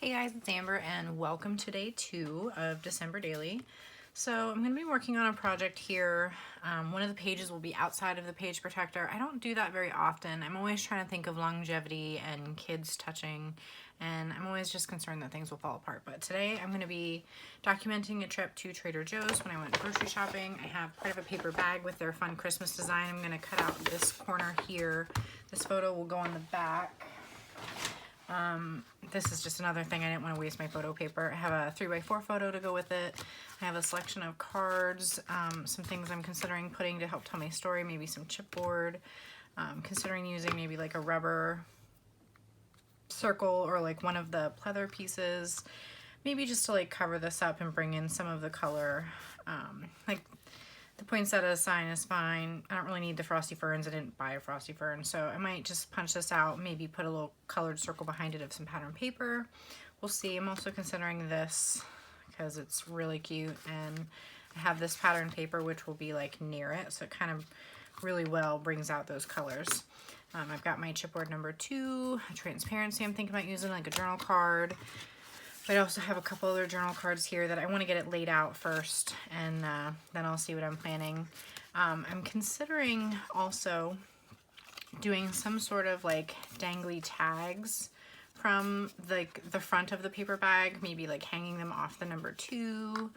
Hey guys, it's Amber and welcome to day 2 of December Daily. So I'm going to be working on a project here. One of the pages will be outside of the page protector. I don't do that very often. I'm always trying to think of longevity and kids touching, and I'm always just concerned that things will fall apart. But today I'm going to be documenting a trip to Trader Joe's when I went grocery shopping. I have part of a paper bag with their fun Christmas design. I'm going to cut out this corner here. This photo will go on the back. This is just another thing. I didn't want to waste my photo paper. I have a 3x4 photo to go with it. I have a selection of cards, some things I'm considering putting to help tell my story, maybe some chipboard, considering using maybe like a rubber circle or like one of the pleather pieces, maybe just to like cover this up and bring in some of the color. Like the poinsettia sign is fine. I don't really need the Frosty Ferns. I didn't buy a Frosty Fern, so I might just punch this out, maybe put a little colored circle behind it of some pattern paper. We'll see. I'm also considering this because it's really cute, and I have this pattern paper which will be like near it, so it kind of really well brings out those colors. I've got my chipboard number 2, a transparency I'm thinking about using, like a journal card. But I also have a couple other journal cards here that I want to get it laid out first, and then I'll see what I'm planning. I'm considering also doing some sort of like dangly tags from the front of the paper bag, maybe like hanging them off the number 2,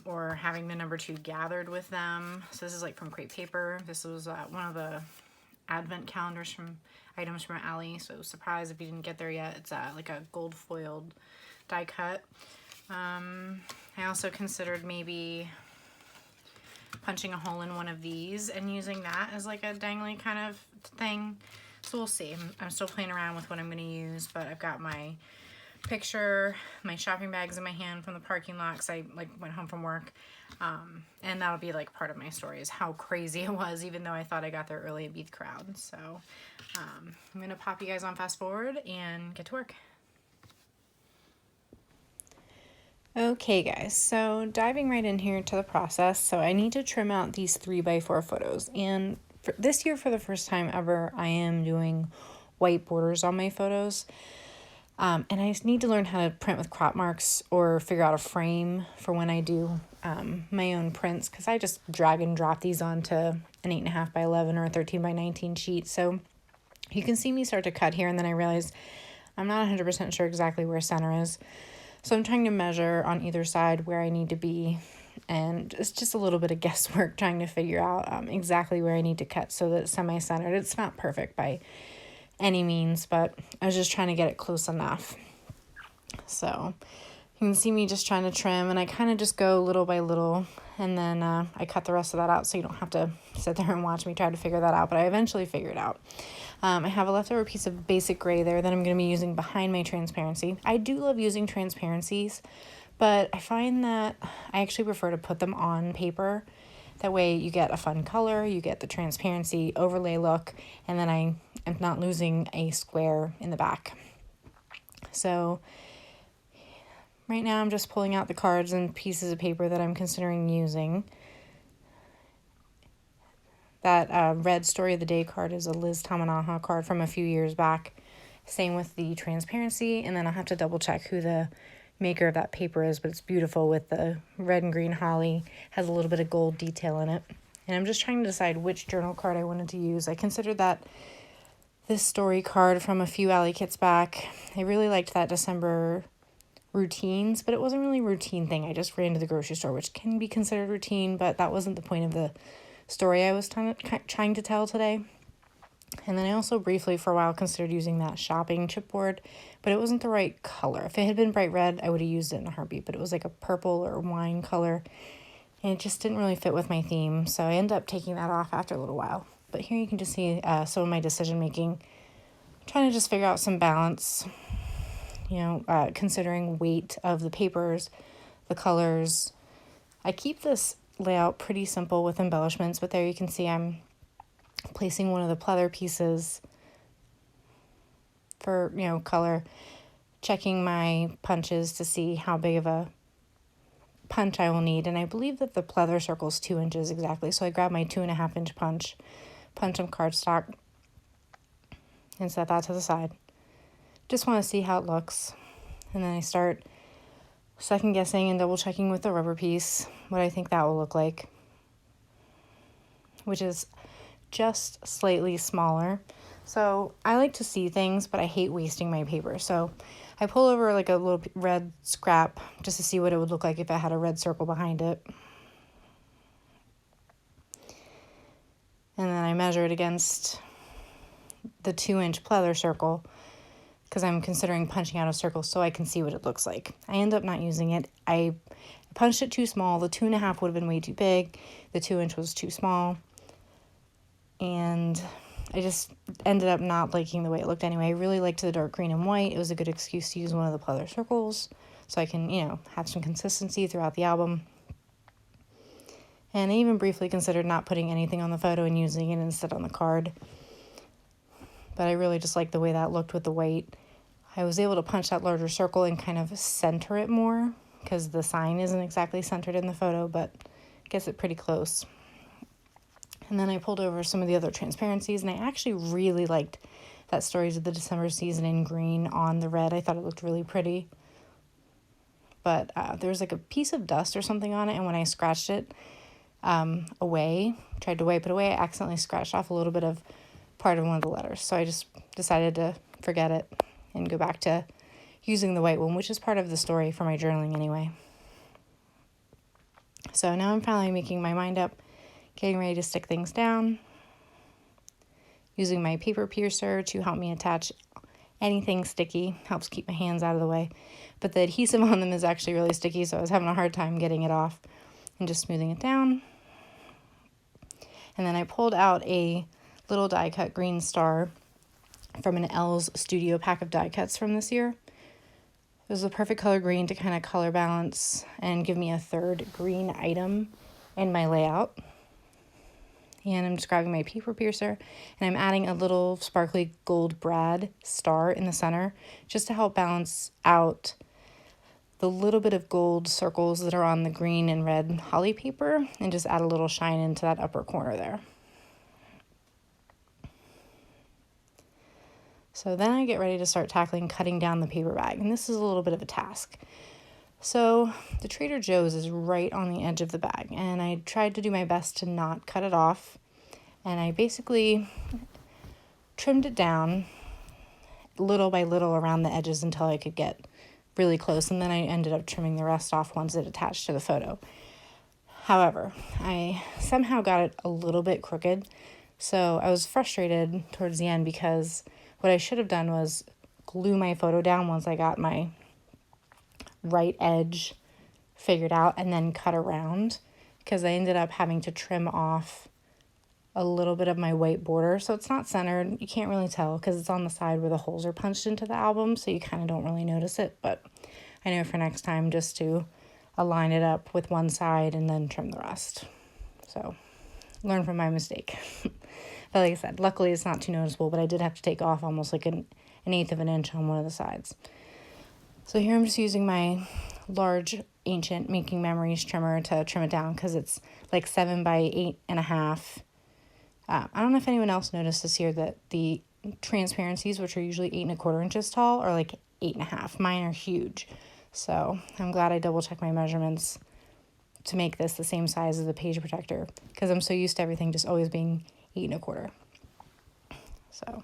or having the number 2 gathered with them. So this is like from crepe paper. This was one of the advent calendars from items from Allie, so surprise if you didn't get there yet. It's like a gold foiled die cut. I also considered maybe punching a hole in one of these and using that as like a dangly kind of thing. So we'll see. I'm still playing around with what I'm going to use, but I've got my picture, my shopping bags in my hand from the parking lot because I like went home from work. And that'll be like part of my story is how crazy it was, even though I thought I got there early and beat the crowd. So I'm going to pop you guys on fast forward and get to work. Okay guys, so diving right in here to the process. So I need to trim out these 3x4 photos, and for this year for the first time ever I am doing white borders on my photos. And I need to learn how to print with crop marks or figure out a frame for when I do my own prints, because I just drag and drop these onto an 8.5 by 11 or a 13 by 19 sheet. So you can see me start to cut here, and then I realize I'm not 100% sure exactly where center is. So I'm trying to measure on either side where I need to be, and it's just a little bit of guesswork trying to figure out exactly where I need to cut so that it's semi-centered. It's not perfect by any means, but I was just trying to get it close enough. So you can see me just trying to trim, and I kind of just go little by little, and then I cut the rest of that out so you don't have to sit there and watch me try to figure that out, but I eventually figured it out. I have a leftover piece of basic gray there that I'm going to be using behind my transparency. I do love using transparencies, but I find that I actually prefer to put them on paper. That way you get a fun color, you get the transparency overlay look, and then I am not losing a square in the back. So right now I'm just pulling out the cards and pieces of paper that I'm considering using. That red Story of the Day card is a Liz Tamanaha card from a few years back. Same with the transparency, and then I'll have to double check who the maker of that paper is, but it's beautiful with the red and green holly, has a little bit of gold detail in it. And I'm just trying to decide which journal card I wanted to use. I considered that this story card from a few Allie kits back. I really liked that December routines, but it wasn't really a routine thing. I just ran to the grocery store, which can be considered routine, but that wasn't the point of the story I was trying to tell today. And then I also briefly for a while considered using that shopping chipboard, but it wasn't the right color. If it had been bright red, I would have used it in a heartbeat, but it was like a purple or wine color, and it just didn't really fit with my theme, so I ended up taking that off after a little while. But here you can just see some of my decision making, trying to just figure out some balance, considering weight of the papers, the colors. I keep this layout pretty simple with embellishments, but there you can see I'm placing one of the pleather pieces for color, checking my punches to see how big of a punch I will need, and I believe that the pleather circle is 2 inches exactly, so I grab my 2.5 inch punch some cardstock and set that to the side. Just want to see how it looks. And then I start second guessing and double checking with the rubber piece what I think that will look like, which is just slightly smaller. So I like to see things, but I hate wasting my paper. So I pull over like a little red scrap just to see what it would look like if I had a red circle behind it. And then I measure it against the 2-inch pleather circle because I'm considering punching out a circle so I can see what it looks like. I end up not using it. I punched it too small. The 2.5 would have been way too big. The 2-inch was too small. And I just ended up not liking the way it looked anyway. I really liked the dark green and white. It was a good excuse to use one of the pleather circles so I can, have some consistency throughout the album. And I even briefly considered not putting anything on the photo and using it instead on the card. But I really just liked the way that looked with the white. I was able to punch that larger circle and kind of center it more because the sign isn't exactly centered in the photo, but gets it pretty close. And then I pulled over some of the other transparencies, and I actually really liked that Stories of the December Season in green on the red. I thought it looked really pretty. But there was like a piece of dust or something on it, and when I scratched it away, tried to wipe it away, I accidentally scratched off a little bit of part of one of the letters. So I just decided to forget it and go back to using the white one, which is part of the story for my journaling anyway. So now I'm finally making my mind up, getting ready to stick things down, using my paper piercer to help me attach anything sticky, helps keep my hands out of the way. But the adhesive on them is actually really sticky, so I was having a hard time getting it off and just smoothing it down. And then I pulled out a little die cut green star from an L's Studio pack of die cuts from this year. It was the perfect color green to kind of color balance and give me a third green item in my layout. And I'm just grabbing my paper piercer and I'm adding a little sparkly gold brad star in the center just to help balance out the little bit of gold circles that are on the green and red holly paper and just add a little shine into that upper corner there. So then I get ready to start tackling cutting down the paper bag, and this is a little bit of a task. So the Trader Joe's is right on the edge of the bag, and I tried to do my best to not cut it off, and I basically trimmed it down little by little around the edges until I could get really close, and then I ended up trimming the rest off once it attached to the photo. However, I somehow got it a little bit crooked, so I was frustrated towards the end because what I should have done was glue my photo down once I got my right edge figured out and then cut around, because I ended up having to trim off a little bit of my white border. So it's not centered. You can't really tell because it's on the side where the holes are punched into the album, so you kind of don't really notice it. But I know for next time just to align it up with one side and then trim the rest. So learn from my mistake. But like I said, luckily it's not too noticeable, but I did have to take off almost like an eighth of an inch on one of the sides. So here I'm just using my large Ancient Making Memories trimmer to trim it down because it's like 7 by 8.5. I don't know if anyone else noticed this year that the transparencies, which are usually 8.25 inches tall, are like 8.5. Mine are huge. So I'm glad I double checked my measurements to make this the same size as the page protector because I'm so used to everything just always being 8.25. So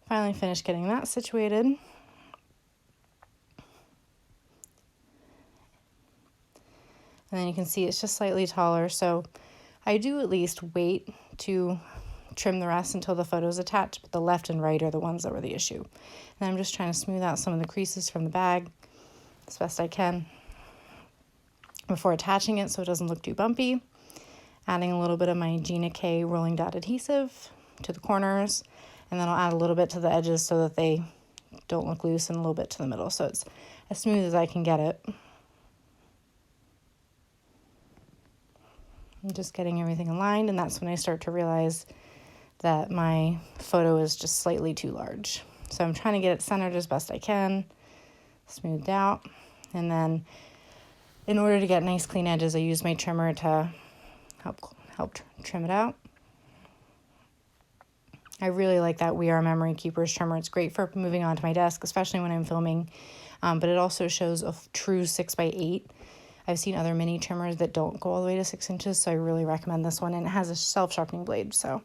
finally finished getting that situated. And then you can see it's just slightly taller. So I do at least wait to trim the rest until the photo's attached, but the left and right are the ones that were the issue. And I'm just trying to smooth out some of the creases from the bag as best I can before attaching it so it doesn't look too bumpy. Adding a little bit of my Gina K rolling dot adhesive to the corners, and then I'll add a little bit to the edges so that they don't look loose, and a little bit to the middle so it's as smooth as I can get it. I'm just getting everything aligned, and that's when I start to realize that my photo is just slightly too large. So I'm trying to get it centered as best I can, smoothed out, and then in order to get nice clean edges, I use my trimmer to help trim it out. I really like that We Are Memory Keepers trimmer. It's great for moving onto my desk, especially when I'm filming, but it also shows a true 6x8. I've seen other mini trimmers that don't go all the way to 6 inches, so I really recommend this one, and it has a self-sharpening blade, so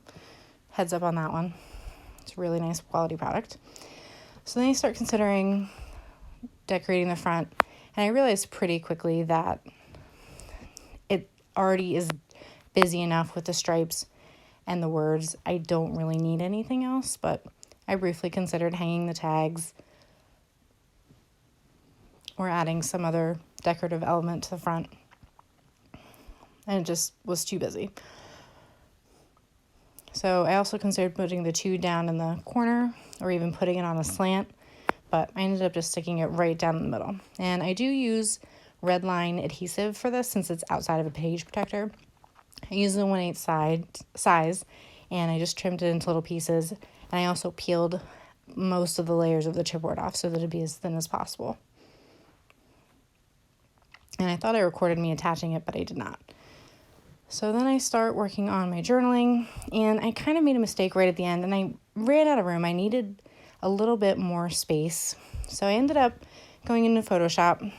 heads up on that one. It's a really nice quality product. So then I start considering decorating the front, and I realized pretty quickly that it already is busy enough with the stripes and the words. I don't really need anything else, but I briefly considered hanging the tags or adding some other decorative element to the front, and it just was too busy. So I also considered putting the 2 down in the corner or even putting it on a slant, but I ended up just sticking it right down in the middle. And I do use red line adhesive for this since it's outside of a page protector. I use the 1/8 size, and I just trimmed it into little pieces, and I also peeled most of the layers of the chipboard off so that it'd be as thin as possible. And I thought I recorded me attaching it, but I did not. So then I start working on my journaling, and I kind of made a mistake right at the end, and I ran out of room. I needed a little bit more space. So I ended up going into Photoshop,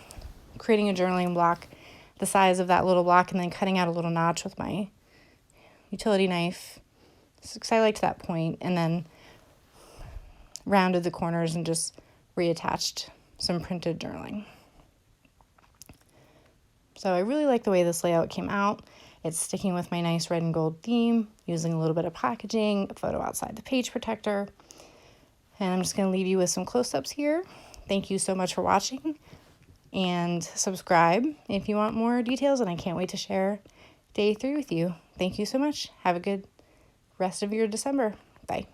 creating a journaling block the size of that little block, and then cutting out a little notch with my utility knife, because I liked that point, and then rounded the corners and just reattached some printed journaling. So I really like the way this layout came out. It's sticking with my nice red and gold theme, using a little bit of packaging, a photo outside the page protector. And I'm just going to leave you with some close-ups here. Thank you so much for watching, and subscribe if you want more details, and I can't wait to share day 3 with you. Thank you so much. Have a good rest of your December. Bye.